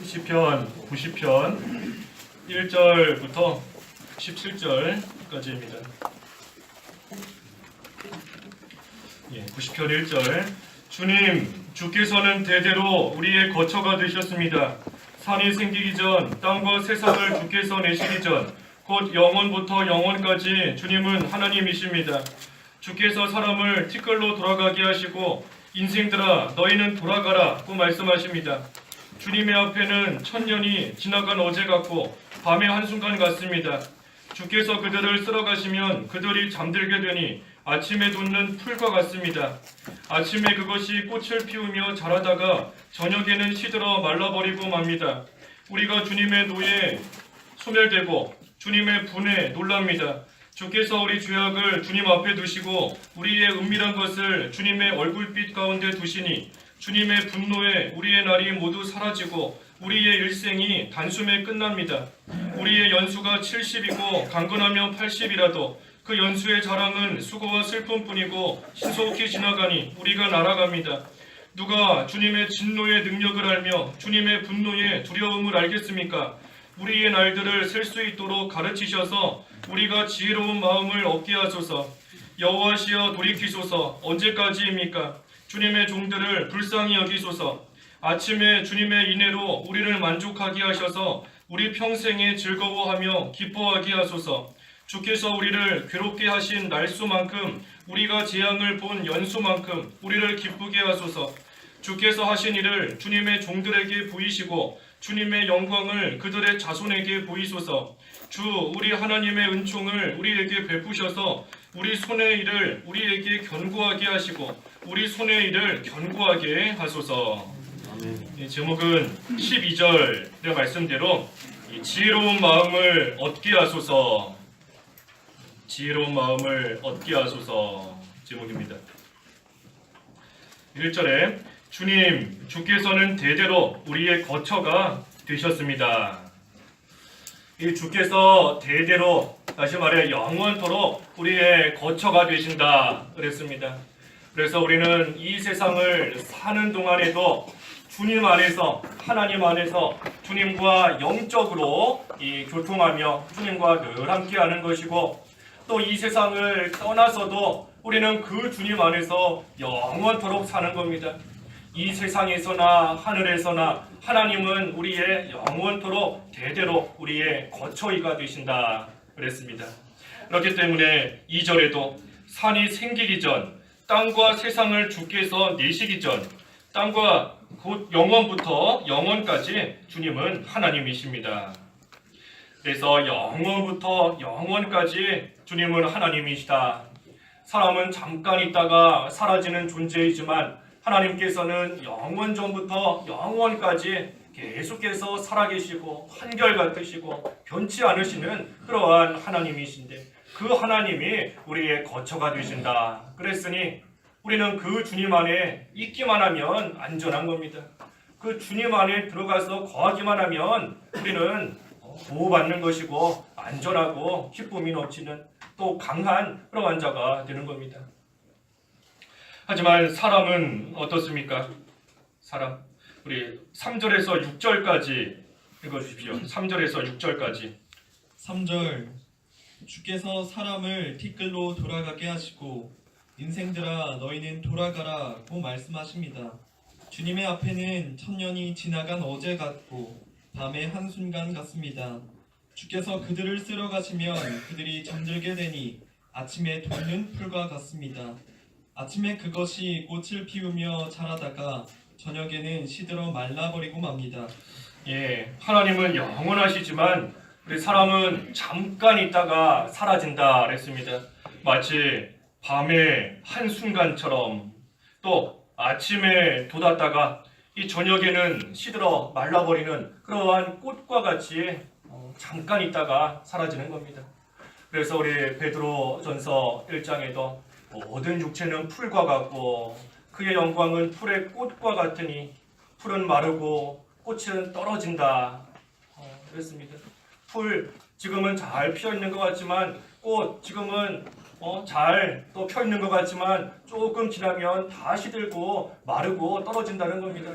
시편 90편 1절부터 17절까지입니다. 90편 1절. 주님, 주께서는 대대로 우리의 거처가 되셨습니다. 산이 생기기 전, 땅과 세상을 주께서 내시기 전, 곧 영원부터 영원까지 주님은 하나님이십니다. 주께서 사람을 티끌로 돌아가게 하시고 인생들아 너희는 돌아가라고 말씀하십니다. 주님의 앞에는 천년이 지나간 어제 같고 밤의 한순간 같습니다. 주께서 그들을 쓸어가시면 그들이 잠들게 되니 아침에 돋는 풀과 같습니다. 아침에 그것이 꽃을 피우며 자라다가 저녁에는 시들어 말라버리고 맙니다. 우리가 주님의 노에 소멸되고 주님의 분에 놀랍니다. 주께서 우리 죄악을 주님 앞에 두시고 우리의 은밀한 것을 주님의 얼굴빛 가운데 두시니 주님의 분노에 우리의 날이 모두 사라지고 우리의 일생이 단숨에 끝납니다. 우리의 연수가 70이고 강건하면 80이라도 그 연수의 자랑은 수고와 슬픔뿐이고 신속히 지나가니 우리가 날아갑니다. 누가 주님의 진노의 능력을 알며 주님의 분노의 두려움을 알겠습니까? 우리의 날들을 셀 수 있도록 가르치셔서 우리가 지혜로운 마음을 얻게 하소서. 여호와시여 돌이키소서. 언제까지입니까? 주님의 종들을 불쌍히 여기소서. 아침에 주님의 인애로 우리를 만족하게 하셔서 우리 평생에 즐거워하며 기뻐하게 하소서. 주께서 우리를 괴롭게 하신 날수만큼 우리가 재앙을 본 연수만큼 우리를 기쁘게 하소서. 주께서 하신 일을 주님의 종들에게 보이시고 주님의 영광을 그들의 자손에게 보이소서. 주 우리 하나님의 은총을 우리에게 베푸셔서 우리 손의 일을 우리에게 견고하게 하시고 우리 손의 일을 견고하게 하소서. 이 제목은 12절의 말씀대로 지혜로운 마음을 얻게 하소서. 지혜로운 마음을 얻게 하소서 제목입니다. 1절에 주님, 주께서는 대대로 우리의 거처가 되셨습니다. 이 주께서 대대로, 다시 말해 영원토록 우리의 거처가 되신다 그랬습니다. 그래서 우리는 이 세상을 사는 동안에도 주님 안에서, 하나님 안에서 주님과 영적으로 교통하며 주님과 늘 함께하는 것이고, 또 이 세상을 떠나서도 우리는 그 주님 안에서 영원토록 사는 겁니다. 이 세상에서나 하늘에서나 하나님은 우리의 영원토록 대대로 우리의 거처이가 되신다 그랬습니다. 그렇기 때문에 2절에도 산이 생기기 전, 땅과 세상을 주께서 내시기 전, 땅과 곧 영원부터 영원까지 주님은 하나님이십니다. 그래서 영원부터 영원까지 주님은 하나님이시다. 사람은 잠깐 있다가 사라지는 존재이지만 하나님께서는 영원 전부터 영원까지 계속해서 살아계시고 한결같으시고 변치 않으시는 그러한 하나님이신데 그 하나님이 우리의 거처가 되신다. 그랬으니 우리는 그 주님 안에 있기만 하면 안전한 겁니다. 그 주님 안에 들어가서 거하기만 하면 우리는 보호받는 것이고 안전하고 기쁨이 넘치는 또 강한 그러한 자가 되는 겁니다. 하지만 사람은 어떻습니까? 사람. 우리 3절에서 6절까지 읽어주십시오. 3절에서 6절까지. 3절. 주께서 사람을 티끌로 돌아가게 하시고 인생들아 너희는 돌아가라고 말씀하십니다. 주님의 앞에는 천년이 지나간 어제 같고 밤의 한순간 같습니다. 주께서 그들을 쓸어가시면 그들이 잠들게 되니 아침에 돋는 풀과 같습니다. 아침에 그것이 꽃을 피우며 자라다가 저녁에는 시들어 말라버리고 맙니다. 하나님은 영원하시지만 우리 사람은 잠깐 있다가 사라진다 그랬습니다. 마치 밤의 한순간처럼 또 아침에 돋았다가 이 저녁에는 시들어 말라버리는 그러한 꽃과 같이 잠깐 있다가 사라지는 겁니다. 그래서 우리 베드로전서 1장에도 모든 육체는 풀과 같고 그의 영광은 풀의 꽃과 같으니 풀은 마르고 꽃은 떨어진다 그랬습니다. 풀 지금은 잘 피어 있는 것 같지만 꽃 지금은 잘 또 펴 있는 것 같지만 조금 지나면 다 시들고 마르고 떨어진다는 겁니다.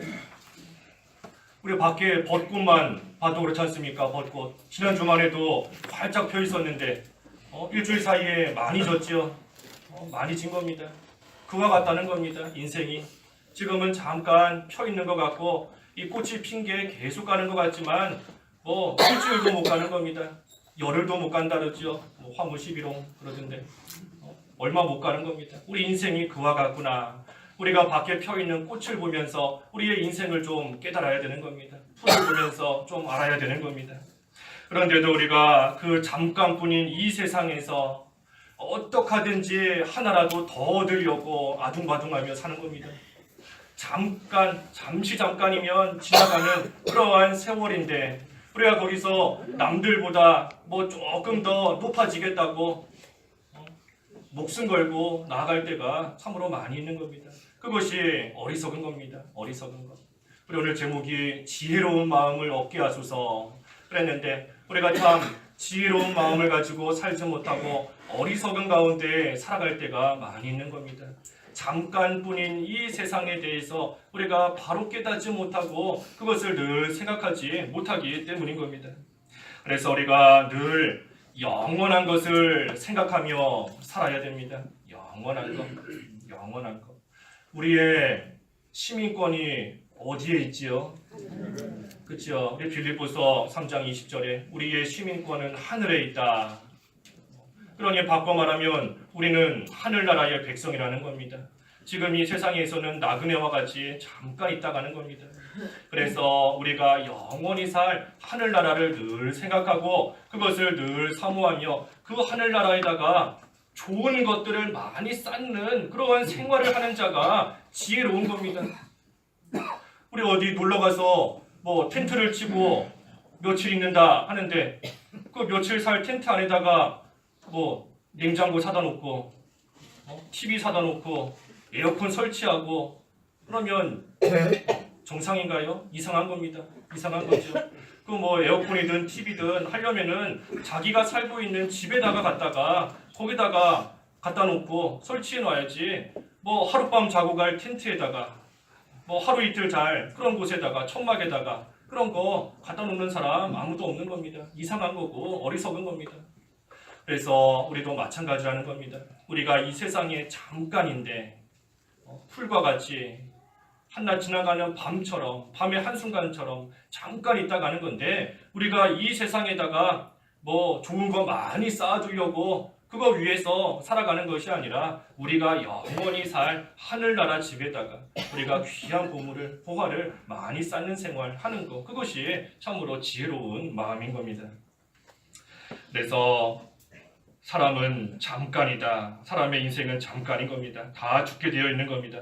우리 밖에 벚꽃만 봐도 그렇지 않습니까? 벚꽃. 지난 주말에도 활짝 펴 있었는데 일주일 사이에 많이 졌지요. 많이 진 겁니다. 그와 같다는 겁니다. 인생이. 지금은 잠깐 펴 있는 것 같고 이 꽃이 핀 게 계속 가는 것 같지만 일주일도 못 가는 겁니다. 열흘도 못 간다 그러죠. 화무 11홍 그러던데 얼마 못 가는 겁니다. 우리 인생이 그와 같구나. 우리가 밖에 펴 있는 꽃을 보면서 우리의 인생을 좀 깨달아야 되는 겁니다. 풀을 보면서 좀 알아야 되는 겁니다. 그런데도 우리가 그 잠깐뿐인 이 세상에서 어떻게 하든지 하나라도 더 얻으려고 아둥바둥하며 사는 겁니다. 잠시 잠깐이면 지나가는 그러한 세월인데 우리가 거기서 남들보다 조금 더 높아지겠다고 목숨 걸고 나아갈 때가 참으로 많이 있는 겁니다. 그것이 어리석은 겁니다. 어리석은 것. 우리 오늘 제목이 지혜로운 마음을 얻게 하소서 그랬는데 우리가 참 지혜로운 마음을 가지고 살지 못하고 어리석은 가운데 살아갈 때가 많이 있는 겁니다. 잠깐뿐인 이 세상에 대해서 우리가 바로 깨닫지 못하고 그것을 늘 생각하지 못하기 때문인 겁니다. 그래서 우리가 늘 영원한 것을 생각하며 살아야 됩니다. 영원한 것, 영원한 것. 우리의 시민권이 어디에 있지요? 그렇죠. 우리 빌립보서 3장 20절에 우리의 시민권은 하늘에 있다. 그러니 바꿔 말하면 우리는 하늘나라의 백성이라는 겁니다. 지금 이 세상에서는 나그네와 같이 잠깐 있다 가는 겁니다. 그래서 우리가 영원히 살 하늘나라를 늘 생각하고 그것을 늘 사모하며 그 하늘나라에다가 좋은 것들을 많이 쌓는 그러한 생활을 하는 자가 지혜로운 겁니다. 우리 어디 놀러가서 텐트를 치고 며칠 있는다 하는데 그 며칠 살 텐트 안에다가 냉장고 사다 놓고 TV 사다 놓고 에어컨 설치하고 그러면 정상인가요? 이상한 겁니다. 이상한 거죠. 그 에어컨이든 TV든 하려면은 자기가 살고 있는 집에다가 거기다가 갖다 놓고 설치해 놔야지 하룻밤 자고 갈 텐트에다가 하루 이틀 잘 그런 곳에다가 천막에다가 그런 거 갖다 놓는 사람 아무도 없는 겁니다. 이상한 거고 어리석은 겁니다. 그래서 우리도 마찬가지라는 겁니다. 우리가 이 세상에 잠깐인데 풀과 같이 한낮 지나가는 밤처럼 밤의 한순간처럼 잠깐 있다 가는 건데 우리가 이 세상에다가 좋은 거 많이 쌓아두려고 그거 위해서 살아가는 것이 아니라 우리가 영원히 살 하늘나라 집에다가 우리가 귀한 보화를 많이 쌓는 생활 하는 것 그것이 참으로 지혜로운 마음인 겁니다. 그래서 사람은 잠깐이다. 사람의 인생은 잠깐인 겁니다. 다 죽게 되어 있는 겁니다.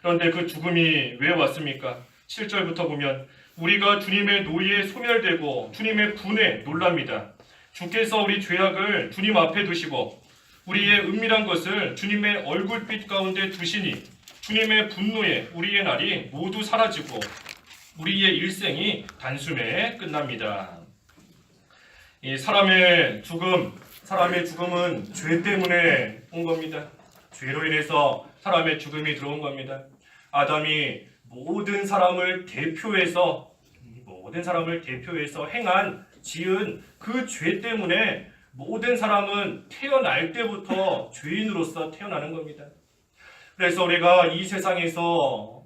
그런데 그 죽음이 왜 왔습니까? 7절부터 보면 우리가 주님의 노예에 소멸되고 주님의 분에 놀랍니다. 주께서 우리 죄악을 주님 앞에 두시고 우리의 은밀한 것을 주님의 얼굴빛 가운데 두시니 주님의 분노에 우리의 날이 모두 사라지고 우리의 일생이 단숨에 끝납니다. 이 사람의 죽음은 죄 때문에 온 겁니다. 죄로 인해서 사람의 죽음이 들어온 겁니다. 아담이 모든 사람을 대표해서 지은 그 죄 때문에 모든 사람은 태어날 때부터 죄인으로서 태어나는 겁니다. 그래서 우리가 이 세상에서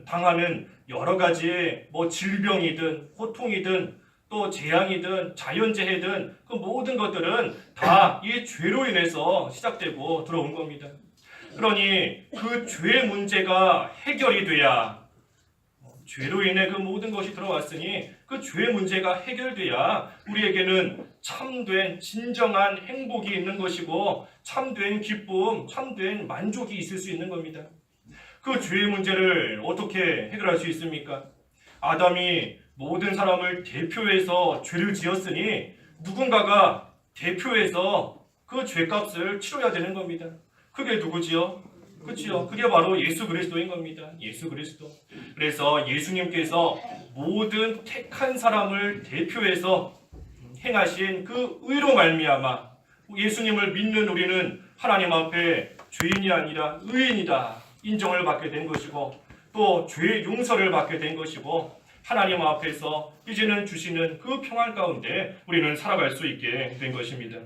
당하는 여러 가지 질병이든 고통이든 또 재앙이든 자연재해든 그 모든 것들은 다 이 죄로 인해서 시작되고 들어온 겁니다. 그러니 그 죄 문제가 해결이 돼야 죄로 인해 그 모든 것이 들어왔으니 그 죄 문제가 해결돼야 우리에게는 참된 진정한 행복이 있는 것이고 참된 기쁨, 참된 만족이 있을 수 있는 겁니다. 그 죄의 문제를 어떻게 해결할 수 있습니까? 아담이 모든 사람을 대표해서 죄를 지었으니 누군가가 대표해서 그 죄값을 치러야 되는 겁니다. 그게 누구지요? 그렇지요. 그게 바로 예수 그리스도인 겁니다. 예수 그리스도. 그래서 예수님께서 모든 택한 사람을 대표해서 행하신 그 의로 말미암아 예수님을 믿는 우리는 하나님 앞에 죄인이 아니라 의인이다 인정을 받게 된 것이고 또 죄의 용서를 받게 된 것이고 하나님 앞에서 이제는 주시는 그 평안 가운데 우리는 살아갈 수 있게 된 것입니다.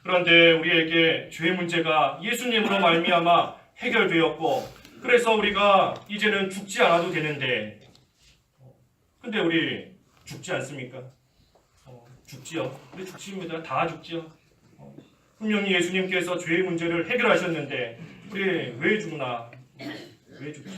그런데 우리에게 죄의 문제가 예수님으로 말미암아 해결되었고, 그래서 우리가 이제는 죽지 않아도 되는데, 근데 우리 죽지 않습니까? 죽지요. 우리 죽습니다. 다 죽지요. 분명히 예수님께서 죄의 문제를 해결하셨는데 우리 왜 죽나? 왜 죽죠?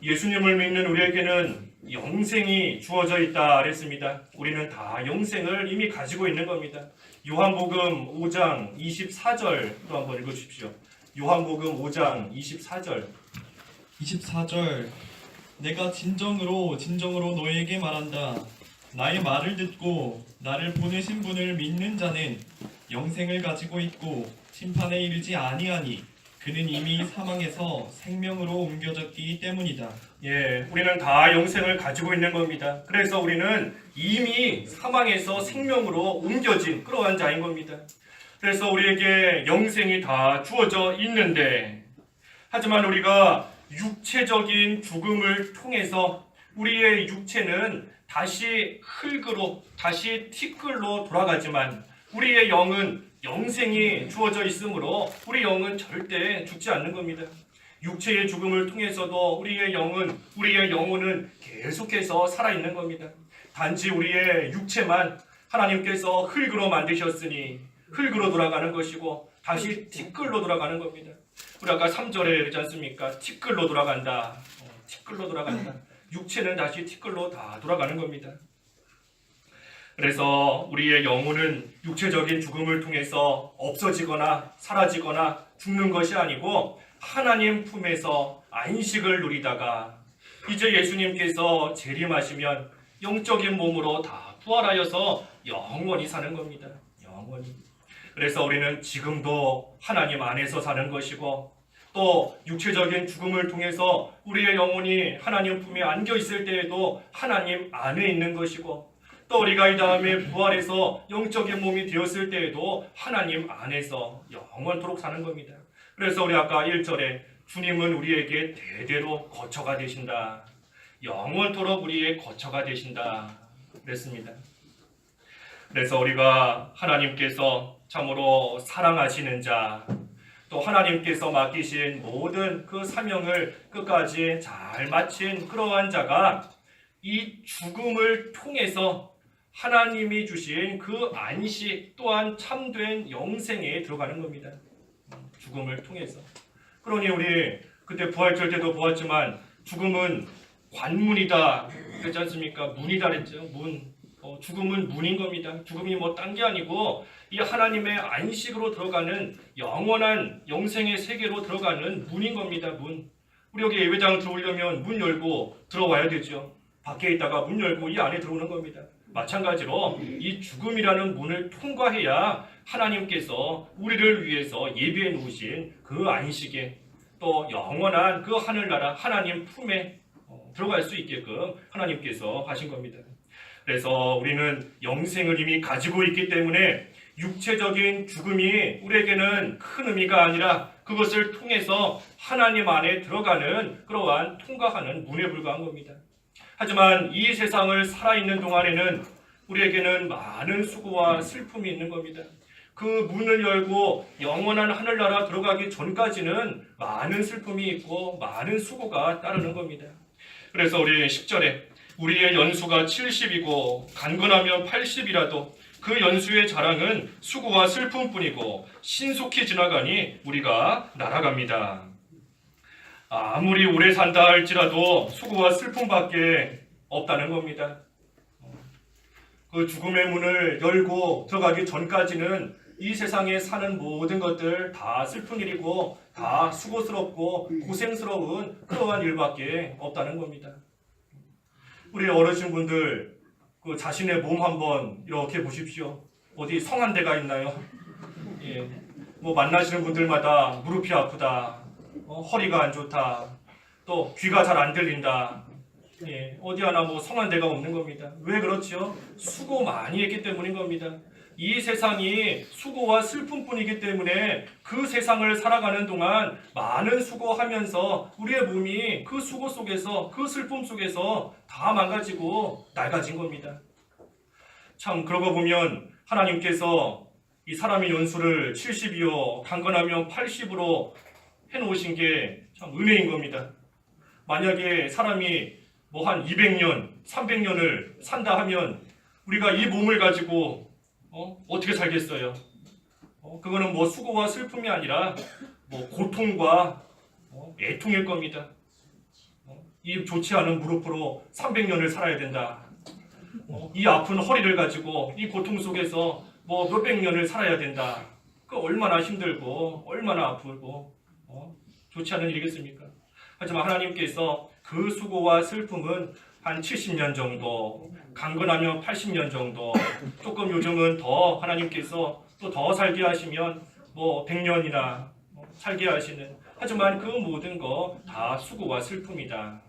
예수님을 믿는 우리에게는 영생이 주어져 있다 그랬습니다. 우리는 다 영생을 이미 가지고 있는 겁니다. 요한복음 5장 24절도 한번 읽어주십시오. 요한복음 5장 24절. 24절 내가 진정으로 너희에게 말한다. 나의 말을 듣고 나를 보내신 분을 믿는 자는 영생을 가지고 있고 심판에 이르지 아니하니 그는 이미 사망에서 생명으로 옮겨졌기 때문이다. 예, 우리는 다 영생을 가지고 있는 겁니다. 그래서 우리는 이미 사망에서 생명으로 옮겨진 그러한 자인 겁니다. 그래서 우리에게 영생이 다 주어져 있는데, 하지만 우리가 육체적인 죽음을 통해서 우리의 육체는 다시 흙으로, 다시 티끌로 돌아가지만 우리의 영은 영생이 주어져 있으므로 우리 영은 절대 죽지 않는 겁니다. 육체의 죽음을 통해서도 우리의 영혼은 계속해서 살아있는 겁니다. 단지 우리의 육체만 하나님께서 흙으로 만드셨으니 흙으로 돌아가는 것이고 다시 티끌로 돌아가는 겁니다. 우리 아까 3절에 그러지 않습니까? 티끌로 돌아간다. 티끌로 돌아간다. 육체는 다시 티끌로 다 돌아가는 겁니다. 그래서 우리의 영혼은 육체적인 죽음을 통해서 없어지거나 사라지거나 죽는 것이 아니고 하나님 품에서 안식을 누리다가 이제 예수님께서 재림하시면 영적인 몸으로 다 부활하여서 영원히 사는 겁니다. 영원히. 그래서 우리는 지금도 하나님 안에서 사는 것이고, 또 육체적인 죽음을 통해서 우리의 영혼이 하나님 품에 안겨 있을 때에도 하나님 안에 있는 것이고, 또 우리가 이 다음에 부활해서 영적인 몸이 되었을 때에도 하나님 안에서 영원토록 사는 겁니다. 그래서 우리 아까 1절에 주님은 우리에게 대대로 거처가 되신다. 영원토록 우리의 거처가 되신다. 그랬습니다. 그래서 우리가 하나님께서 참으로 사랑하시는 자, 또 하나님께서 맡기신 모든 그 사명을 끝까지 잘 마친 그러한 자가 이 죽음을 통해서 하나님이 주신 그 안식 또한 참된 영생에 들어가는 겁니다. 죽음을 통해서. 그러니 우리 그때 부활절 때도 보았지만 죽음은 관문이다 그랬지 않습니까? 문이다 그랬죠. 문. 죽음은 문인 겁니다. 죽음이 뭐 딴 게 아니고 이 하나님의 안식으로 들어가는 영원한 영생의 세계로 들어가는 문인 겁니다. 문. 우리 여기 예배당 들어오려면 문 열고 들어와야 되죠. 밖에 있다가 문 열고 이 안에 들어오는 겁니다. 마찬가지로 이 죽음이라는 문을 통과해야 하나님께서 우리를 위해서 예비해 놓으신 그 안식에 또 영원한 그 하늘나라 하나님 품에 들어갈 수 있게끔 하나님께서 하신 겁니다. 그래서 우리는 영생을 이미 가지고 있기 때문에 육체적인 죽음이 우리에게는 큰 의미가 아니라 그것을 통해서 하나님 안에 들어가는 그러한 통과하는 문에 불과한 겁니다. 하지만 이 세상을 살아있는 동안에는 우리에게는 많은 수고와 슬픔이 있는 겁니다. 그 문을 열고 영원한 하늘나라 들어가기 전까지는 많은 슬픔이 있고 많은 수고가 따르는 겁니다. 그래서 우리 10절에 우리의 연수가 70이고 간건하면 80이라도 그 연수의 자랑은 수고와 슬픔뿐이고 신속히 지나가니 우리가 날아갑니다. 아무리 오래 산다 할지라도 수고와 슬픔밖에 없다는 겁니다. 그 죽음의 문을 열고 들어가기 전까지는 이 세상에 사는 모든 것들 다 슬픈 일이고 다 수고스럽고 고생스러운 그러한 일밖에 없다는 겁니다. 우리 어르신분들 그 자신의 몸 한번 이렇게 보십시오. 어디 성한 데가 있나요? 예, 뭐 만나시는 분들마다 무릎이 아프다, 허리가 안 좋다, 또 귀가 잘 안 들린다. 예, 어디 하나 뭐 성한 데가 없는 겁니다. 왜 그렇죠? 수고 많이 했기 때문인 겁니다. 이 세상이 수고와 슬픔뿐이기 때문에 그 세상을 살아가는 동안 많은 수고하면서 우리의 몸이 그 수고 속에서 그 슬픔 속에서 다 망가지고 낡아진 겁니다. 참 그러고 보면 하나님께서 이 사람의 연수를 70이요 강건하면 80으로 해놓으신 게 참 은혜인 겁니다. 만약에 사람이 뭐 한 200년, 300년을 산다 하면 우리가 이 몸을 가지고 어떻게 살겠어요? 그거는 뭐 수고와 슬픔이 아니라 뭐 고통과 애통일 겁니다. 이 좋지 않은 무릎으로 300년을 살아야 된다. 이 아픈 허리를 가지고 이 고통 속에서 뭐 몇백 년을 살아야 된다. 그 얼마나 힘들고 얼마나 아프고 좋지 않은 일이겠습니까? 하지만 하나님께서 그 수고와 슬픔은 한 70년 정도, 강건하면 80년 정도, 조금 요즘은 더 하나님께서 또 더 살게 하시면 뭐 100년이나 살게 하시는, 하지만 그 모든 거 다 수고와 슬픔이다.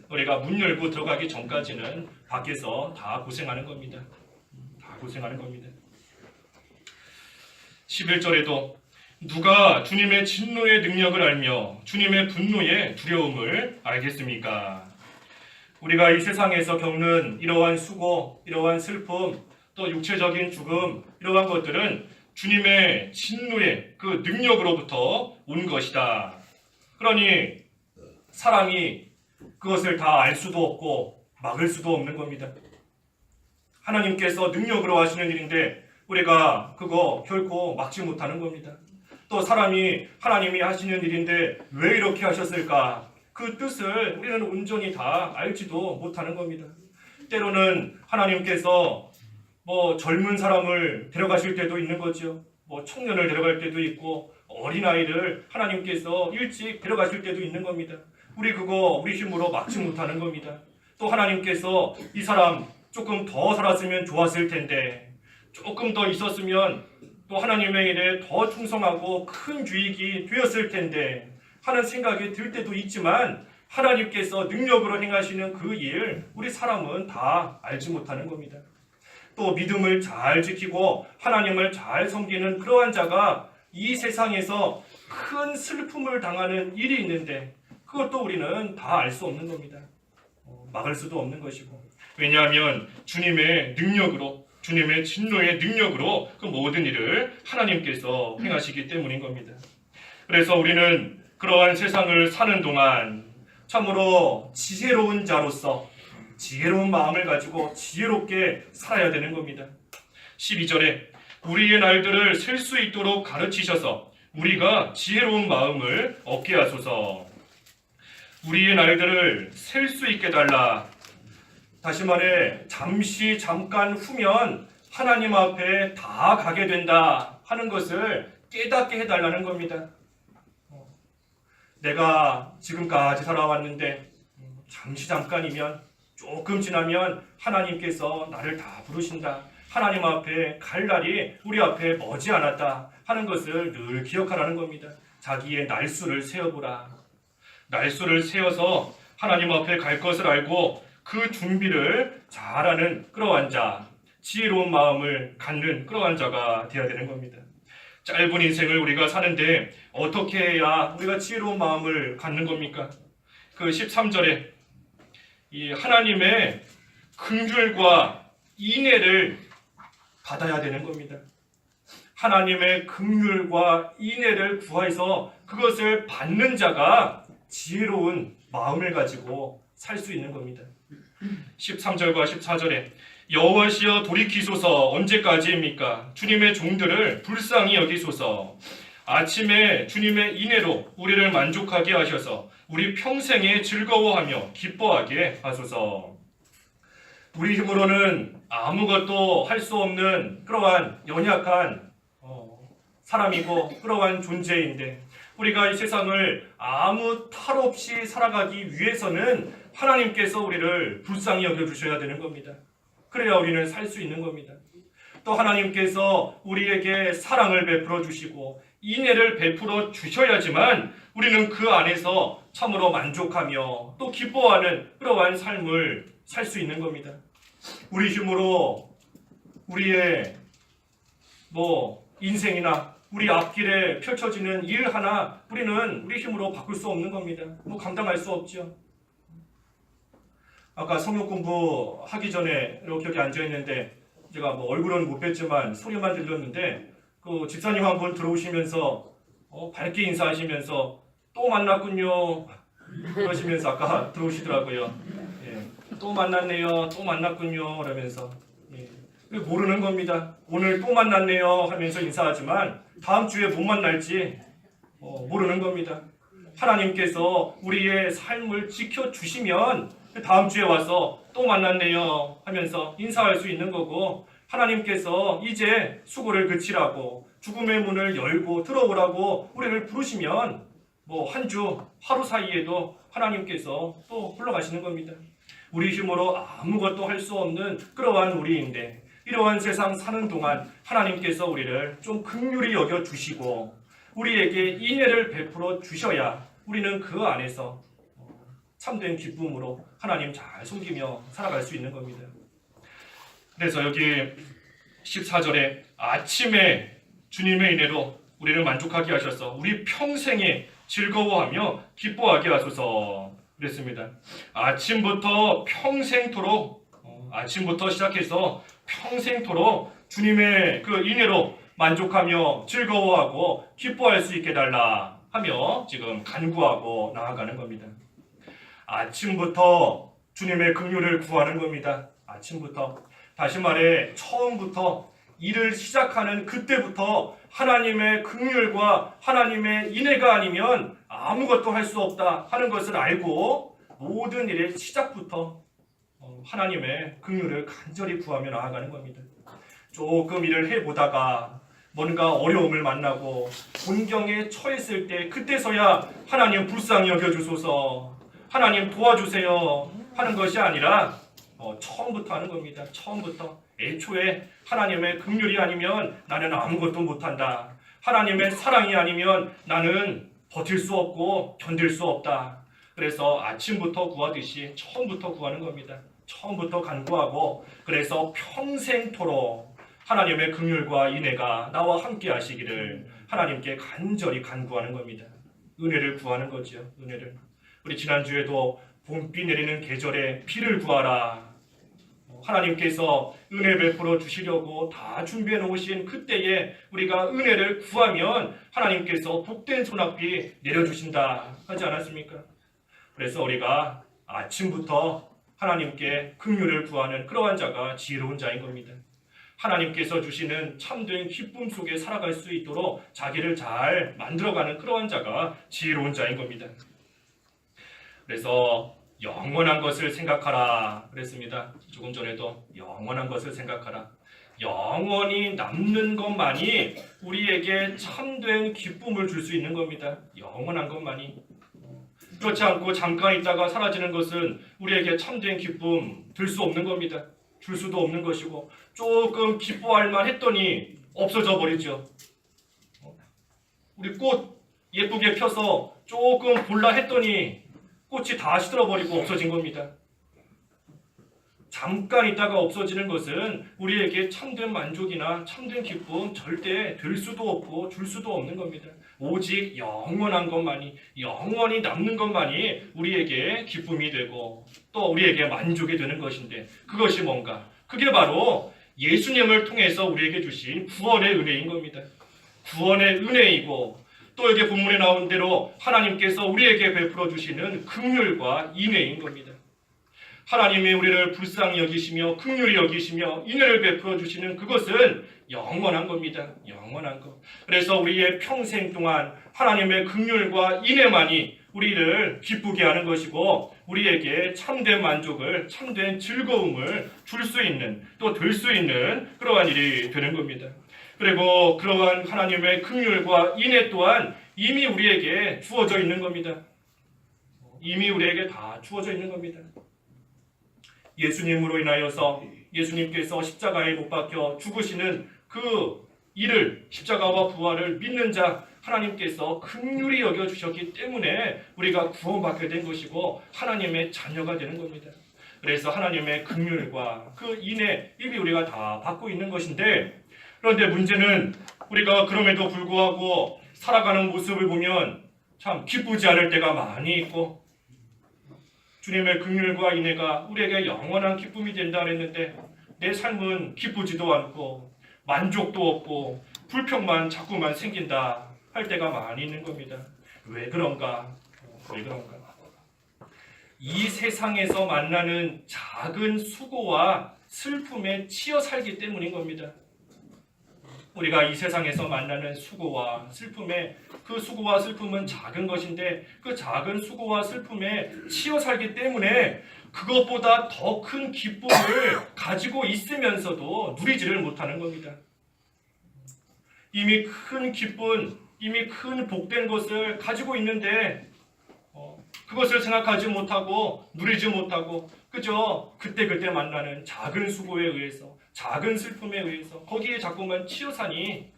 우리가 문 열고 들어가기 전까지는 밖에서 다 고생하는 겁니다. 다 고생하는 겁니다. 11절에도 누가 주님의 진노의 능력을 알며 주님의 분노의 두려움을 알겠습니까? 우리가 이 세상에서 겪는 이러한 수고, 이러한 슬픔, 또 육체적인 죽음, 이러한 것들은 주님의 진노의 그 능력으로부터 온 것이다. 그러니 사람이 그것을 다 알 수도 없고 막을 수도 없는 겁니다. 하나님께서 능력으로 하시는 일인데 우리가 그거 결코 막지 못하는 겁니다. 또 사람이 하나님이 하시는 일인데 왜 이렇게 하셨을까? 그 뜻을 우리는 온전히 다 알지도 못하는 겁니다. 때로는 하나님께서 뭐 젊은 사람을 데려가실 때도 있는 거죠. 뭐 청년을 데려갈 때도 있고 어린아이를 하나님께서 일찍 데려가실 때도 있는 겁니다. 우리 힘으로 막지 못하는 겁니다. 또 하나님께서 이 사람 조금 더 살았으면 좋았을 텐데, 조금 더 있었으면 또 하나님의 일에 더 충성하고 큰 유익이 되었을 텐데 하는 생각이 들 때도 있지만, 하나님께서 능력으로 행하시는 그 일, 우리 사람은 다 알지 못하는 겁니다. 또 믿음을 잘 지키고 하나님을 잘 섬기는 그러한 자가 이 세상에서 큰 슬픔을 당하는 일이 있는데 그것도 우리는 다 알 수 없는 겁니다. 막을 수도 없는 것이고. 왜냐하면 주님의 능력으로, 주님의 진노의 능력으로 그 모든 일을 하나님께서 행하시기 때문인 겁니다. 그래서 우리는 그러한 세상을 사는 동안 참으로 지혜로운 자로서 지혜로운 마음을 가지고 지혜롭게 살아야 되는 겁니다. 12절에 우리의 날들을 셀 수 있도록 가르치셔서 우리가 지혜로운 마음을 얻게 하소서. 우리의 날들을 셀 수 있게 달라. 다시 말해 잠깐 후면 하나님 앞에 다 가게 된다 하는 것을 깨닫게 해달라는 겁니다. 내가 지금까지 살아왔는데 잠깐이면, 조금 지나면 하나님께서 나를 다 부르신다. 하나님 앞에 갈 날이 우리 앞에 머지 않았다 하는 것을 늘 기억하라는 겁니다. 자기의 날수를 세어보라. 날수를 세어서 하나님 앞에 갈 것을 알고 그 준비를 잘하는 그러한 자, 지혜로운 마음을 갖는 그러한 자가 되어야 되는 겁니다. 짧은 인생을 우리가 사는데 어떻게 해야 우리가 지혜로운 마음을 갖는 겁니까? 그 13절에 이 하나님의 긍휼과 인애를 받아야 되는 겁니다. 하나님의 긍휼과 인애를 구해서 그것을 받는 자가 지혜로운 마음을 가지고 살 수 있는 겁니다. 13절과 14절에 여호와시여 돌이키소서 언제까지입니까? 주님의 종들을 불쌍히 여기소서. 아침에 주님의 인애로 우리를 만족하게 하셔서 우리 평생에 즐거워하며 기뻐하게 하소서. 우리 힘으로는 아무것도 할 수 없는 그러한 연약한 사람이고 그러한 존재인데, 우리가 이 세상을 아무 탈 없이 살아가기 위해서는 하나님께서 우리를 불쌍히 여겨주셔야 되는 겁니다. 그래야 우리는 살 수 있는 겁니다. 또 하나님께서 우리에게 사랑을 베풀어 주시고 인애를 베풀어 주셔야지만 우리는 그 안에서 참으로 만족하며 또 기뻐하는 그러한 삶을 살 수 있는 겁니다. 우리 힘으로 우리의 뭐 인생이나 우리 앞길에 펼쳐지는 일 하나 우리는 우리 힘으로 바꿀 수 없는 겁니다. 뭐 감당할 수 없죠. 아까 성경 공부하기 전에 이렇게 여기 앉아 있는데 제가 뭐 얼굴은 못 뵀지만 소리만 들렸는데 그 집사님 한 분 들어오시면서 밝게 인사하시면서 또 만났군요 그러시면서 아까 들어오시더라고요. 예, 또 만났네요, 또 만났군요 그러면서 예, 모르는 겁니다. 오늘 또 만났네요 하면서 인사하지만 다음 주에 못 만날지 모르는 겁니다. 하나님께서 우리의 삶을 지켜주시면 다음 주에 와서 또 만났네요 하면서 인사할 수 있는 거고, 하나님께서 이제 수고를 그치라고 죽음의 문을 열고 들어오라고 우리를 부르시면 뭐 한 주 하루 사이에도 하나님께서 또 불러가시는 겁니다. 우리 힘으로 아무것도 할 수 없는 그러한 우리인데 이러한 세상 사는 동안 하나님께서 우리를 좀 긍휼히 여겨 주시고 우리에게 인애를 베풀어 주셔야 우리는 그 안에서 참된 기쁨으로 하나님 잘 섬기며 살아갈 수 있는 겁니다. 그래서 여기 14절에 아침에 주님의 인애로 우리를 만족하게 하셔서 우리 평생에 즐거워하며 기뻐하게 하소서 그랬습니다. 아침부터 평생토록 아침부터 시작해서 평생토록 주님의 그 인애로 만족하며 즐거워하고 기뻐할 수 있게 해달라 하며 지금 간구하고 나아가는 겁니다. 아침부터 주님의 긍휼을 구하는 겁니다. 아침부터, 다시 말해 처음부터 일을 시작하는 그때부터 하나님의 긍휼과 하나님의 인애가 아니면 아무것도 할 수 없다 하는 것을 알고 모든 일의 시작부터 하나님의 긍휼을 간절히 구하며 나아가는 겁니다. 조금 일을 해보다가 뭔가 어려움을 만나고 곤경에 처했을 때 그때서야 하나님 불쌍히 여겨주소서, 하나님 도와주세요 하는 것이 아니라 처음부터 하는 겁니다. 처음부터 애초에 하나님의 긍휼이 아니면 나는 아무것도 못한다, 하나님의 사랑이 아니면 나는 버틸 수 없고 견딜 수 없다. 그래서 아침부터 구하듯이 처음부터 구하는 겁니다. 처음부터 간구하고, 그래서 평생토록 하나님의 긍휼과 인애가 나와 함께 하시기를 하나님께 간절히 간구하는 겁니다. 은혜를 구하는 거죠. 은혜를. 우리 지난주에도 봄비 내리는 계절에 비를 구하라, 하나님께서 은혜 베풀어 주시려고 다 준비해 놓으신 그때에 우리가 은혜를 구하면 하나님께서 복된 소낙비 내려주신다 하지 않았습니까? 그래서 우리가 아침부터 하나님께 긍휼을 구하는 그러한 자가 지혜로운 자인 겁니다. 하나님께서 주시는 참된 기쁨 속에 살아갈 수 있도록 자기를 잘 만들어가는 그러한 자가 지혜로운 자인 겁니다. 그래서 영원한 것을 생각하라 그랬습니다. 조금 전에도 영원한 것을 생각하라. 영원히 남는 것만이 우리에게 참된 기쁨을 줄 수 있는 겁니다. 영원한 것만이. 그렇지 않고 잠깐 있다가 사라지는 것은 우리에게 참된 기쁨 들 수 없는 겁니다. 줄 수도 없는 것이고, 조금 기뻐할 만 했더니 없어져 버리죠. 우리 꽃 예쁘게 펴서 조금 볼라 했더니 꽃이 다 시들어버리고 없어진 겁니다. 잠깐 있다가 없어지는 것은 우리에게 참된 만족이나 참된 기쁨 절대 될 수도 없고 줄 수도 없는 겁니다. 오직 영원한 것만이, 영원히 남는 것만이 우리에게 기쁨이 되고 또 우리에게 만족이 되는 것인데, 그것이 뭔가? 그게 바로 예수님을 통해서 우리에게 주신 구원의 은혜인 겁니다. 구원의 은혜이고, 또 여기 본문에 나온 대로 하나님께서 우리에게 베풀어 주시는 긍휼과 인애인 겁니다. 하나님이 우리를 불쌍히 여기시며 긍휼히 여기시며 인애를 베풀어 주시는 그것은 영원한 겁니다. 영원한 것. 그래서 우리의 평생 동안 하나님의 긍휼과 인애만이 우리를 기쁘게 하는 것이고 우리에게 참된 만족을, 참된 즐거움을 줄 수 있는, 또 될 수 있는 그러한 일이 되는 겁니다. 그리고 그러한 하나님의 긍휼과 인애 또한 이미 우리에게 주어져 있는 겁니다. 이미 우리에게 다 주어져 있는 겁니다. 예수님으로 인하여서 예수님께서 십자가에 못 박혀 죽으시는 그 일을, 십자가와 부활을 믿는 자 하나님께서 긍휼히 여겨주셨기 때문에 우리가 구원받게 된 것이고 하나님의 자녀가 되는 겁니다. 그래서 하나님의 긍휼과 그 인애 이미 우리가 다 받고 있는 것인데, 그런데 문제는 우리가 그럼에도 불구하고 살아가는 모습을 보면 참 기쁘지 않을 때가 많이 있고, 주님의 긍휼과 인애가 우리에게 영원한 기쁨이 된다 그랬는데 내 삶은 기쁘지도 않고 만족도 없고 불평만 자꾸만 생긴다 할 때가 많이 있는 겁니다. 왜 그런가? 왜 그런가? 이 세상에서 만나는 작은 수고와 슬픔에 치여 살기 때문인 겁니다. 우리가 이 세상에서 만나는 수고와 슬픔에, 그 수고와 슬픔은 작은 것인데 그 작은 수고와 슬픔에 치여 살기 때문에 그것보다 더 큰 기쁨을 가지고 있으면서도 누리지를 못하는 겁니다. 이미 큰 기쁨, 이미 큰 복된 것을 가지고 있는데 그것을 생각하지 못하고 누리지 못하고 그저 그때그때 만나는 작은 수고에 의해서, 작은 슬픔에 의해서 거기에 자꾸만 치여 사니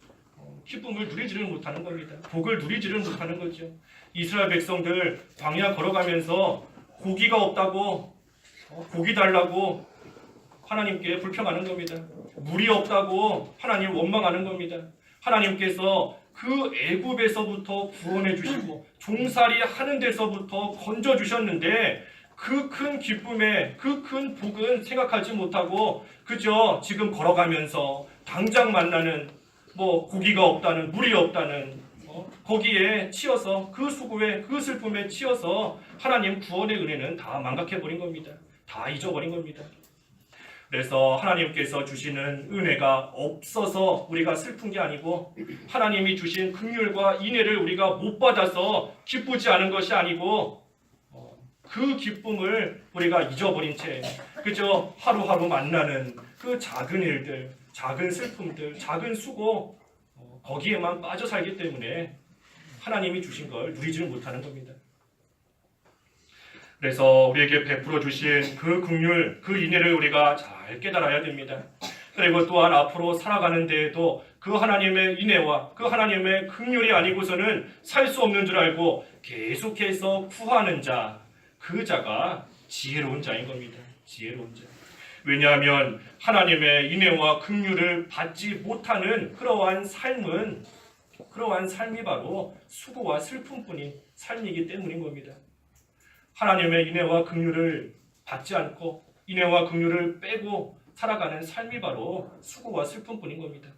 기쁨을 누리지를 못하는 겁니다. 복을 누리지를 못하는 거죠. 이스라엘 백성들 광야 걸어가면서 고기가 없다고 고기 달라고 하나님께 불평하는 겁니다. 물이 없다고 하나님 원망하는 겁니다. 하나님께서 그 애굽에서부터 구원해 주시고 종살이 하는 데서부터 건져 주셨는데 그 큰 기쁨에, 그 큰 복은 생각하지 못하고 그저 지금 걸어가면서 당장 만나는 고기가 없다는, 물이 없다는 거기에 치여서, 그 수고에, 그 슬픔에 치여서 하나님 구원의 은혜는 다 망각해버린 겁니다. 다 잊어버린 겁니다. 그래서 하나님께서 주시는 은혜가 없어서 우리가 슬픈 게 아니고, 하나님이 주신 긍휼과 인애를 우리가 못 받아서 기쁘지 않은 것이 아니고, 그 기쁨을 우리가 잊어버린 채 그저 하루하루 만나는 그 작은 일들, 작은 슬픔들, 작은 수고, 거기에만 빠져 살기 때문에 하나님이 주신 걸 누리지를 못하는 겁니다. 그래서 우리에게 베풀어 주신 그 긍휼, 그 인애를 우리가 잘 깨달아야 됩니다. 그리고 또한 앞으로 살아가는 데에도 그 하나님의 인애와 그 하나님의 긍휼이 아니고서는 살 수 없는 줄 알고 계속해서 구하는 자, 그 자가 지혜로운 자인 겁니다. 지혜로운 자. 왜냐하면 하나님의 인애와 긍휼을 받지 못하는 그러한 삶이 바로 수고와 슬픔뿐인 삶이기 때문인 겁니다. 하나님의 인애와 긍휼을 받지 않고 인애와 긍휼을 빼고 살아가는 삶이 바로 수고와 슬픔뿐인 겁니다.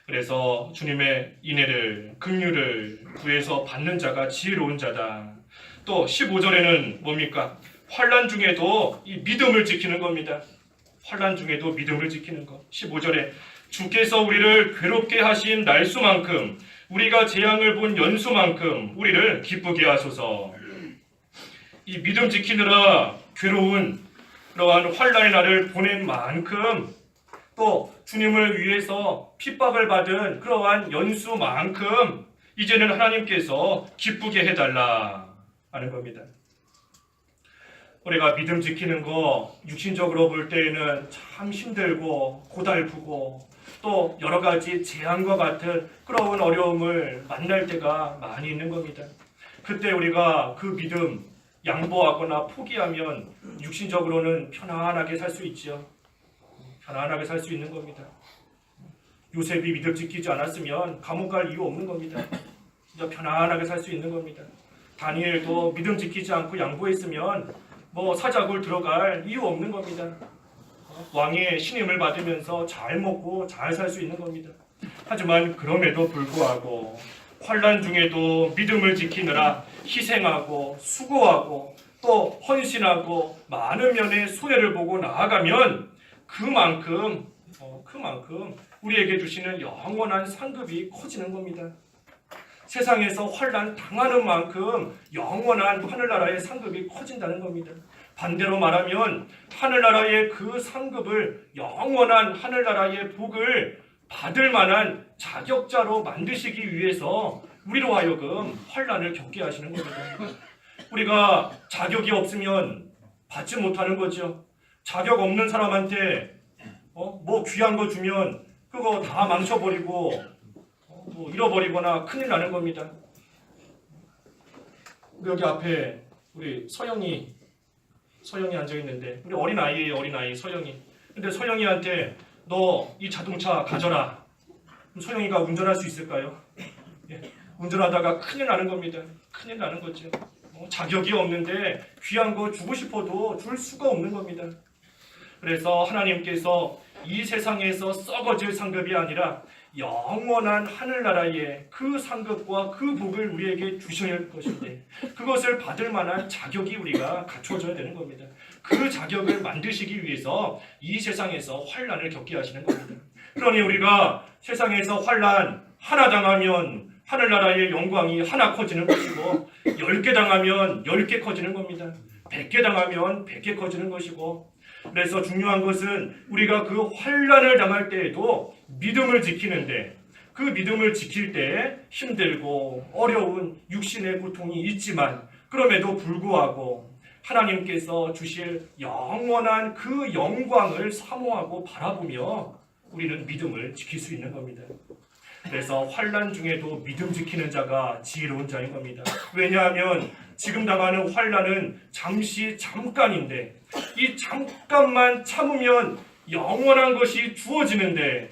그래서 주님의 인애를, 긍휼을 구해서 받는 자가 지혜로운 자다. 또 15절에는 뭡니까? 환난 중에도 이 믿음을 지키는 겁니다. 환난 중에도 믿음을 지키는 것. 15절에 주께서 우리를 괴롭게 하신 날수만큼, 우리가 재앙을 본 연수만큼 우리를 기쁘게 하소서. 이 믿음 지키느라 괴로운 그러한 환난의 날을 보낸 만큼, 또 주님을 위해서 핍박을 받은 그러한 연수만큼 이제는 하나님께서 기쁘게 해달라 하는 겁니다. 우리가 믿음 지키는 거 육신적으로 볼 때에는 참 힘들고 고달프고 또 여러 가지 재앙과 같은 그런 어려움을 만날 때가 많이 있는 겁니다. 그때 우리가 그 믿음 양보하거나 포기하면 육신적으로는 편안하게 살 수 있죠. 편안하게 살 수 있는 겁니다. 요셉이 믿음 지키지 않았으면 감옥 갈 이유 없는 겁니다. 진짜 편안하게 살 수 있는 겁니다. 다니엘도 믿음 지키지 않고 양보했으면 사자굴 들어갈 이유 없는 겁니다. 왕의 신임을 받으면서 잘 먹고 잘 살 수 있는 겁니다. 하지만 그럼에도 불구하고 환난 중에도 믿음을 지키느라 희생하고 수고하고 또 헌신하고 많은 면의 손해를 보고 나아가면 그만큼 우리에게 주시는 영원한 상급이 커지는 겁니다. 세상에서 환난 당하는 만큼 영원한 하늘나라의 상급이 커진다는 겁니다. 반대로 말하면 하늘나라의 그 상급을, 영원한 하늘나라의 복을 받을 만한 자격자로 만드시기 위해서 우리로 하여금 환난을 겪게 하시는 겁니다. 우리가 자격이 없으면 받지 못하는 거죠. 자격 없는 사람한테 귀한 거 주면 그거 다 망쳐버리고 잃어버리거나 큰일 나는 겁니다. 여기 앞에 우리 서영이 앉아 있는데, 우리 어린아이예요. 어린아이 서영이. 근데 서영이한테 너 이 자동차 가져라. 소영이가 운전할 수 있을까요? 예, 운전하다가 큰일 나는 겁니다. 큰일 나는 거죠. 자격이 없는데 귀한 거 주고 싶어도 줄 수가 없는 겁니다. 그래서 하나님께서 이 세상에서 썩어질 상급이 아니라 영원한 하늘나라의 그 상급과 그 복을 우리에게 주셔야 할 것인데, 그것을 받을 만한 자격이 우리가 갖춰져야 되는 겁니다. 그 자격을 만드시기 위해서 이 세상에서 환난을 겪게 하시는 겁니다. 그러니 우리가 세상에서 환난 하나 당하면 하늘나라의 영광이 하나 커지는 것이고, 10개 당하면 10개 커지는 겁니다. 100개 당하면 100개 커지는 것이고, 그래서 중요한 것은 우리가 그 환난을 당할 때에도 믿음을 지키는데, 그 믿음을 지킬 때 힘들고 어려운 육신의 고통이 있지만 그럼에도 불구하고 하나님께서 주실 영원한 그 영광을 사모하고 바라보며 우리는 믿음을 지킬 수 있는 겁니다. 그래서 환난 중에도 믿음 지키는 자가 지혜로운 자인 겁니다. 왜냐하면 지금 당하는 환난은 잠깐인데, 이 잠깐만 참으면 영원한 것이 주어지는데,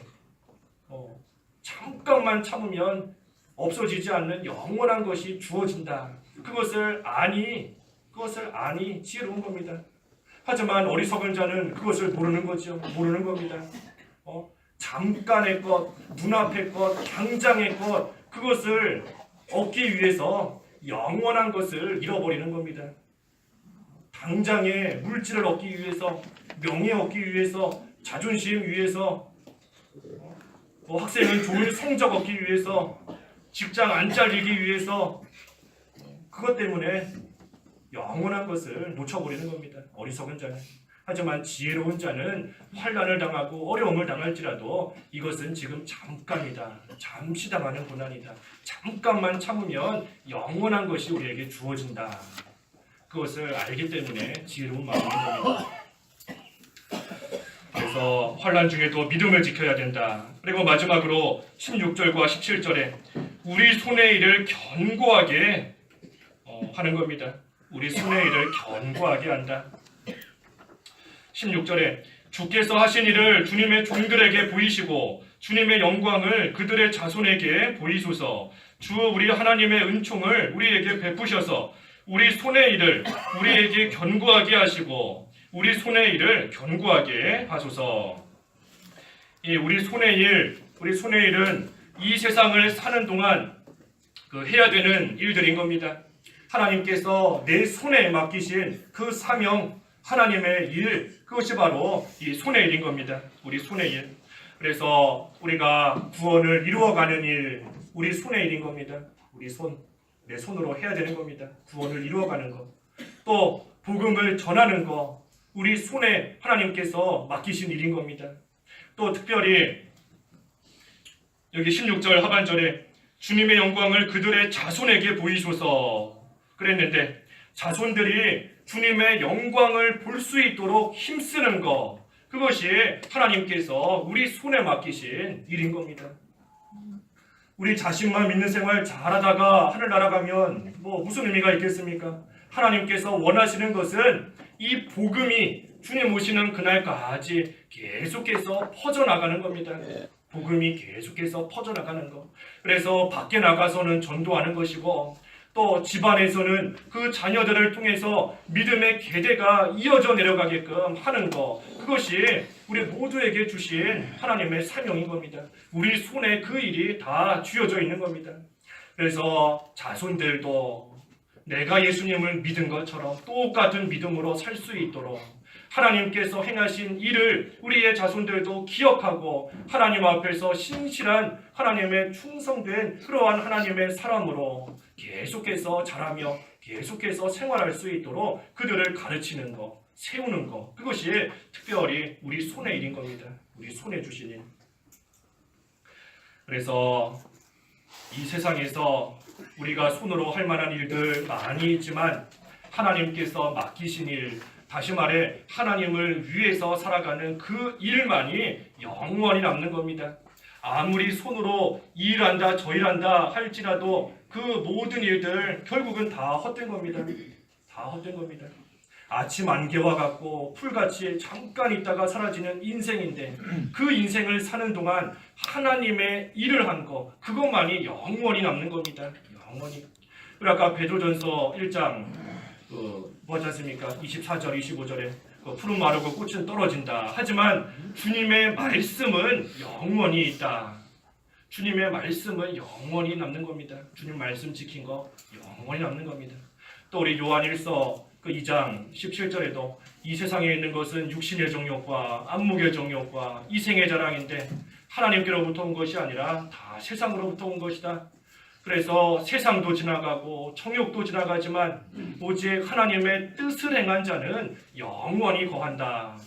잠깐만 참으면 없어지지 않는 영원한 것이 주어진다. 그것을 아니 지혜로운 겁니다. 하지만 어리석은 자는 그것을 모르는 거죠. 모르는 겁니다. 잠깐의 것, 눈앞의 것, 당장의 것, 그것을 얻기 위해서 영원한 것을 잃어버리는 겁니다. 당장의 물질을 얻기 위해서, 명예 얻기 위해서, 자존심 위해서, 학생은 좋은 성적 얻기 위해서, 직장 안 잘리기 위해서, 그것 때문에 영원한 것을 놓쳐버리는 겁니다. 어리석은 자는. 하지만 지혜로운 자는 환난을 당하고 어려움을 당할지라도 이것은 지금 잠깐이다. 잠시 당하는 고난이다. 잠깐만 참으면 영원한 것이 우리에게 주어진다. 그것을 알기 때문에 지혜로운 마음인 겁니다. 그래서 환난 중에도 믿음을 지켜야 된다. 그리고 마지막으로 16절과 17절에 우리 손의 일을 견고하게 하는 겁니다. 우리 손의 일을 견고하게 한다. 16절에 주께서 하신 일을 주님의 종들에게 보이시고 주님의 영광을 그들의 자손에게 보이소서. 주 우리 하나님의 은총을 우리에게 베푸셔서 우리 손의 일을 우리에게 견고하게 하시고 우리 손의 일을 견고하게 하소서. 우리 손의 일은 이 세상을 사는 동안 해야 되는 일들인 겁니다. 하나님께서 내 손에 맡기신 그 사명, 하나님의 일, 그것이 바로 이 손의 일인 겁니다. 우리 손의 일. 그래서 우리가 구원을 이루어가는 일, 우리 손의 일인 겁니다. 우리 손, 내 손으로 해야 되는 겁니다. 구원을 이루어가는 것. 또 복음을 전하는 것, 우리 손에 하나님께서 맡기신 일인 겁니다. 또 특별히 여기 16절 하반절에 주님의 영광을 그들의 자손에게 보이소서 그랬는데, 자손들이 주님의 영광을 볼 수 있도록 힘쓰는 것, 그것이 하나님께서 우리 손에 맡기신 일인 겁니다. 우리 자신만 믿는 생활 잘하다가 하늘 날아가면 무슨 의미가 있겠습니까? 하나님께서 원하시는 것은 이 복음이 주님 오시는 그날까지 계속해서 퍼져나가는 겁니다. 복음이 계속해서 퍼져나가는 것. 그래서 밖에 나가서는 전도하는 것이고, 또 집안에서는 그 자녀들을 통해서 믿음의 계대가 이어져 내려가게끔 하는 것, 그것이 우리 모두에게 주신 하나님의 사명인 겁니다. 우리 손에 그 일이 다 쥐어져 있는 겁니다. 그래서 자손들도 내가 예수님을 믿은 것처럼 똑같은 믿음으로 살 수 있도록 하나님께서 행하신 일을 우리의 자손들도 기억하고 하나님 앞에서 신실한 하나님의 충성된 그러한 하나님의 사람으로 계속해서 자라며 계속해서 생활할 수 있도록 그들을 가르치는 것, 세우는 것, 그것이 특별히 우리 손의 일인 겁니다. 우리 손에 주신 일. 그래서 이 세상에서 우리가 손으로 할 만한 일들 많이 있지만 하나님께서 맡기신 일, 다시 말해 하나님을 위해서 살아가는 그 일만이 영원히 남는 겁니다. 아무리 손으로 일한다 저일한다 할지라도 그 모든 일들 결국은 다 헛된 겁니다. 다 헛된 겁니다. 아침 안개와 같고 풀같이 잠깐 있다가 사라지는 인생인데 그 인생을 사는 동안 하나님의 일을 한 거 그것만이 영원히 남는 겁니다. 영원히. 그리고 아까 베드로전서 1장 뭐지 않습니까? 24절 25절에 푸른 마르고 꽃은 떨어진다. 하지만 주님의 말씀은 영원히 있다. 주님의 말씀은 영원히 남는 겁니다. 주님 말씀 지킨 거 영원히 남는 겁니다. 또 우리 요한일서 2장 17절에도 이 세상에 있는 것은 육신의 정욕과 안목의 정욕과 이생의 자랑인데 하나님께로부터 온 것이 아니라 다 세상으로부터 온 것이다. 그래서 세상도 지나가고 정욕도 지나가지만 오직 하나님의 뜻을 행한 자는 영원히 거한다.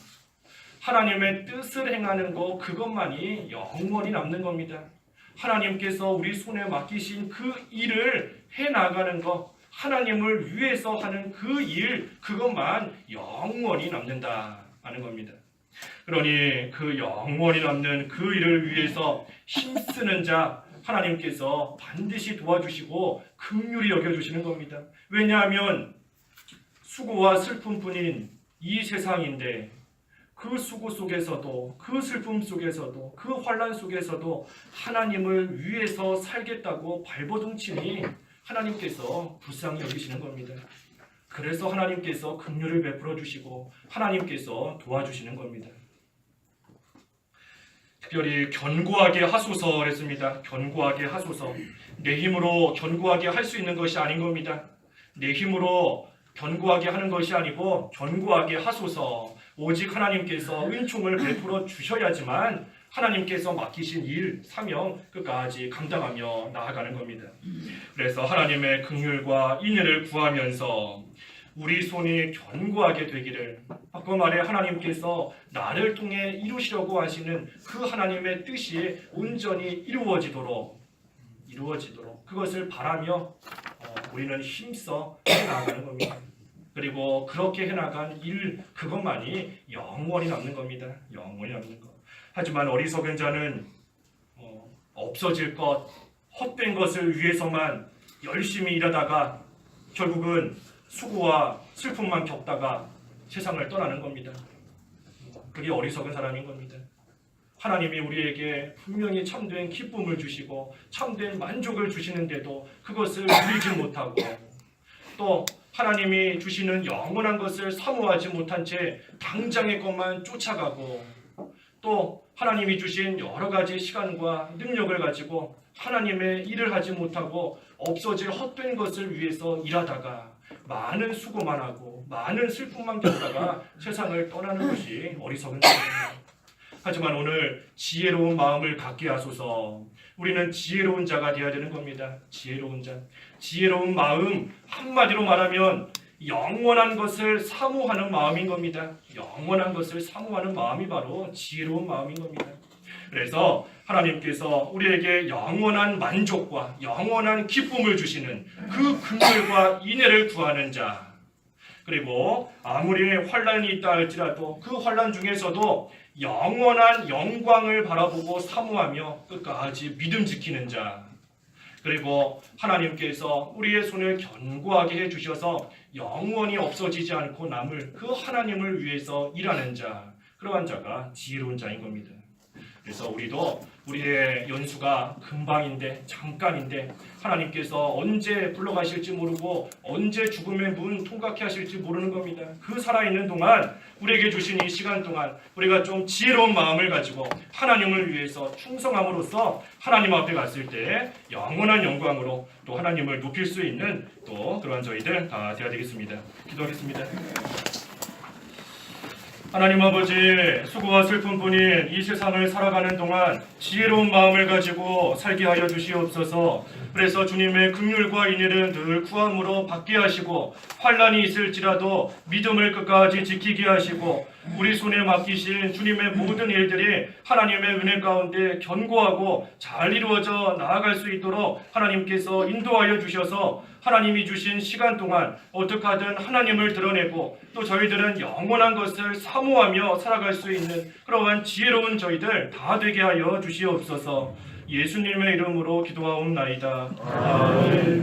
하나님의 뜻을 행하는 거 그것만이 영원히 남는 겁니다. 하나님께서 우리 손에 맡기신 그 일을 해나가는 것 하나님을 위해서 하는 그 일 그것만 영원히 남는다 하는 겁니다. 그러니 그 영원히 남는 그 일을 위해서 힘쓰는 자 하나님께서 반드시 도와주시고 긍휼히 여겨주시는 겁니다. 왜냐하면 수고와 슬픔뿐인 이 세상인데 그 수고 속에서도 그 슬픔 속에서도 그 환난 속에서도 하나님을 위해서 살겠다고 발버둥치니 하나님께서 불쌍히 여기시는 겁니다. 그래서 하나님께서 긍휼을 베풀어 주시고 하나님께서 도와주시는 겁니다. 특별히 견고하게 하소서 했습니다. 견고하게 하소서. 내 힘으로 견고하게 할 수 있는 것이 아닌 겁니다. 내 힘으로 견고하게 하는 것이 아니고 견고하게 하소서. 오직 하나님께서 은총을 베풀어 주셔야지만 하나님께서 맡기신 일, 사명 끝까지 감당하며 나아가는 겁니다. 그래서 하나님의 긍휼과 인애를 구하면서 우리 손이 견고하게 되기를 바꿔 말해 하나님께서 나를 통해 이루시려고 하시는 그 하나님의 뜻이 온전히 이루어지도록 그것을 바라며 우리는 힘써 해나가는 겁니다. 그리고 그렇게 해나간 일 그것만이 영원히 남는 겁니다. 영원히 남는 것. 하지만 어리석은 자는 없어질 것, 헛된 것을 위해서만 열심히 일하다가 결국은 수고와 슬픔만 겪다가 세상을 떠나는 겁니다. 그게 어리석은 사람인 겁니다. 하나님이 우리에게 분명히 참된 기쁨을 주시고 참된 만족을 주시는데도 그것을 누리지 못하고 또 하나님이 주시는 영원한 것을 사모하지 못한 채 당장의 것만 쫓아가고 또 하나님이 주신 여러 가지 시간과 능력을 가지고 하나님의 일을 하지 못하고 없어질 헛된 것을 위해서 일하다가 많은 수고만 하고 많은 슬픔만 겪다가 세상을 떠나는 것이 어리석은 자입니다. 하지만 오늘 지혜로운 마음을 갖게 하소서. 우리는 지혜로운 자가 되어야 되는 겁니다. 지혜로운 자. 지혜로운 마음 한마디로 말하면 영원한 것을 사모하는 마음인 겁니다. 영원한 것을 사모하는 마음이 바로 지혜로운 마음인 겁니다. 그래서 하나님께서 우리에게 영원한 만족과 영원한 기쁨을 주시는 그 긍휼과 인애를 구하는 자, 그리고 아무리 환난이 있다 할지라도 그 환난 중에서도 영원한 영광을 바라보고 사모하며 끝까지 믿음 지키는 자, 그리고 하나님께서 우리의 손을 견고하게 해주셔서 영원히 없어지지 않고 남을 그 하나님을 위해서 일하는 자, 그러한 자가 지혜로운 자인 겁니다. 그래서 우리도 우리의 연수가 금방인데 잠깐인데 하나님께서 언제 불러가실지 모르고 언제 죽음의 문 통각해 하실지 모르는 겁니다. 그 살아있는 동안 우리에게 주신 이 시간 동안 우리가 좀 지혜로운 마음을 가지고 하나님을 위해서 충성함으로써 하나님 앞에 갔을 때 영원한 영광으로 또 하나님을 높일 수 있는 또 그러한 저희들 다 되어야 되겠습니다. 기도하겠습니다. 하나님 아버지, 수고와 슬픔뿐인 이 세상을 살아가는 동안 지혜로운 마음을 가지고 살게 하여 주시옵소서. 그래서 주님의 긍휼과 인애를 늘 구함으로 받게 하시고 환난이 있을지라도 믿음을 끝까지 지키게 하시고 우리 손에 맡기신 주님의 모든 일들이 하나님의 은혜 가운데 견고하고 잘 이루어져 나아갈 수 있도록 하나님께서 인도하여 주셔서 하나님이 주신 시간 동안 어떻게 하든 하나님을 드러내고 또 저희들은 영원한 것을 사모하며 살아갈 수 있는 그러한 지혜로운 저희들 다 되게 하여 주시옵소서. 예수님의 이름으로 기도하옵나이다. 아멘.